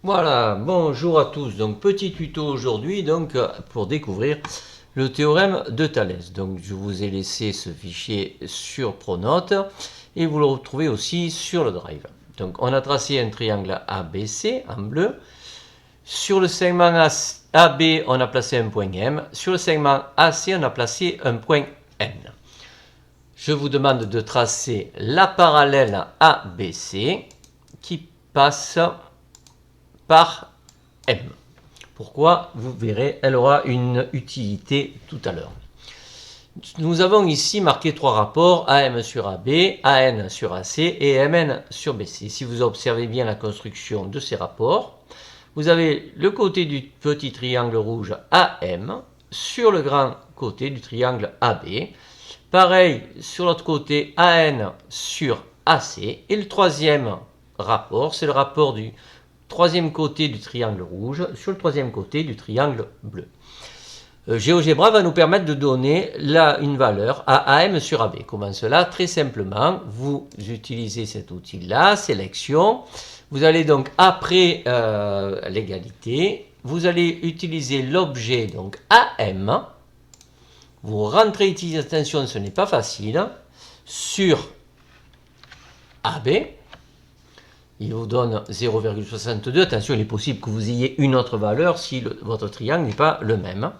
Voilà, bonjour à tous. Donc petit tuto aujourd'hui pour découvrir le théorème de Thalès. Donc je vous ai laissé ce fichier sur Pronote et vous le retrouvez aussi sur le Drive. Donc on a tracé un triangle ABC en bleu. Sur le segment AB, on a placé un point M. Sur le segment AC, on a placé un point N. Je vous demande de tracer la parallèle ABC qui passe par M. Pourquoi? Vous verrez, elle aura une utilité tout à l'heure. Nous avons ici marqué trois rapports, AM sur AB, AN sur AC et MN sur BC. Si vous observez bien la construction de ces rapports, vous avez le côté du petit triangle rouge AM sur le grand côté du triangle AB. Pareil sur l'autre côté, AN sur AC. Et le troisième rapport, c'est le rapport du troisième côté du triangle rouge sur le troisième côté du triangle bleu. GeoGebra va nous permettre de donner une valeur à AM sur AB. Comment cela? Très simplement, vous utilisez cet outil-là, sélection. Vous allez donc, après l'égalité, vous allez utiliser l'objet donc AM. Vous rentrez ici, attention, ce n'est pas facile, sur AB. Il vous donne 0,62. Attention, il est possible que vous ayez une autre valeur si votre triangle n'est pas le même.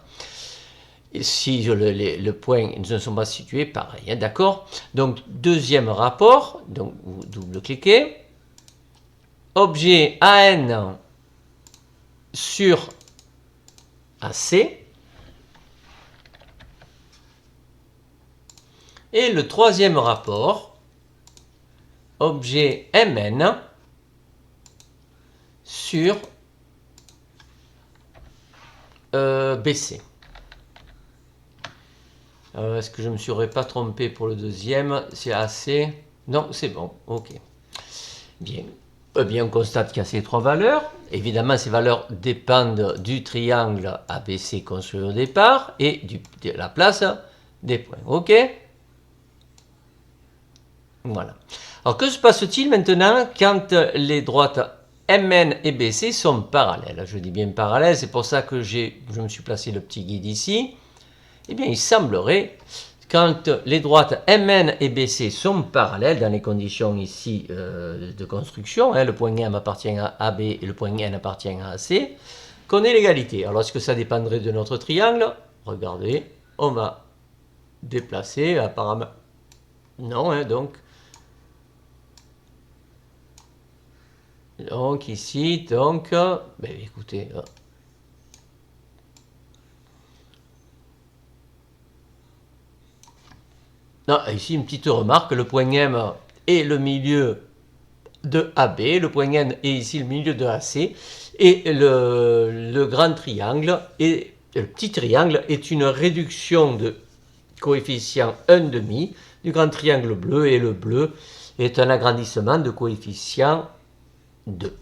Et si le point ne sont pas situés, pareil. Hein, d'accord? Donc, deuxième rapport. Donc, vous double-cliquez. Objet AN sur AC. Et le troisième rapport. Objet MN sur BC. Est-ce que je ne me serais pas trompé pour le deuxième? C'est AC? Non, c'est bon. Ok. Bien. Bien, on constate qu'il y a ces trois valeurs. Évidemment, ces valeurs dépendent du triangle ABC construit au départ et de la place des points. Ok? Voilà. Alors, que se passe-t-il maintenant quand les droites MN et BC sont parallèles? Je dis bien parallèles, c'est pour ça que je me suis placé le petit guide ici. Eh bien, il semblerait, quand les droites MN et BC sont parallèles, dans les conditions ici de construction, hein, le point M appartient à AB et le point N appartient à AC, qu'on ait l'égalité. Alors, est-ce que ça dépendrait de notre triangle? Regardez, on va déplacer, apparemment, non, hein, donc ici, écoutez, non, ici une petite remarque, le point M est le milieu de AB, le point N est ici le milieu de AC, et le grand triangle, et le petit triangle est une réduction de coefficient 1,5 du grand triangle bleu, et le bleu est un agrandissement de coefficient 2.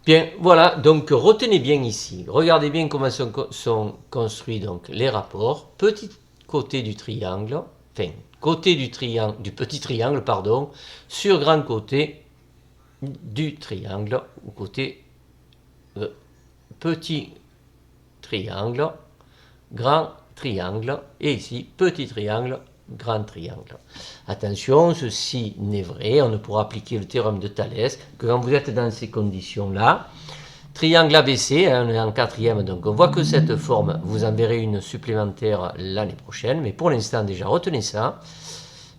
Bien, voilà, donc retenez bien ici, regardez bien comment sont construits donc les rapports. Petit côté du triangle, enfin, côté du petit triangle, pardon, sur grand côté du triangle, ou côté petit triangle, grand triangle, et ici, petit triangle, grand triangle. Attention, ceci n'est vrai, on ne pourra appliquer le théorème de Thalès que quand vous êtes dans ces conditions-là. Triangle ABC, hein, on est en quatrième, donc on voit que cette forme, vous en verrez une supplémentaire l'année prochaine, mais pour l'instant déjà retenez ça.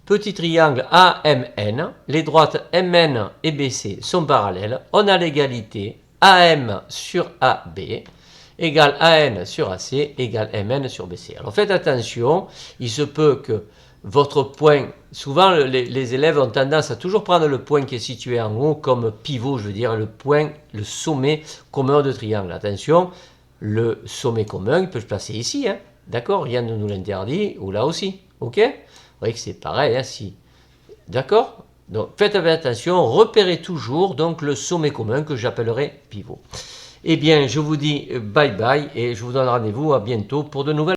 Petit triangle AMN, les droites MN et BC sont parallèles, on a l'égalité AM sur AB égale AN sur AC égale MN sur BC. Alors faites attention, il se peut que votre point, souvent les élèves ont tendance à toujours prendre le point qui est situé en haut comme pivot, je veux dire le point, le sommet commun de triangle. Attention, le sommet commun, il peut se placer ici, hein, d'accord, rien ne nous l'interdit, ou là aussi, ok? Vous voyez que c'est pareil, hein, si, d'accord? Donc faites attention, repérez toujours donc le sommet commun que j'appellerai pivot. Eh bien, je vous dis bye bye et je vous donne rendez-vous à bientôt pour de nouvelles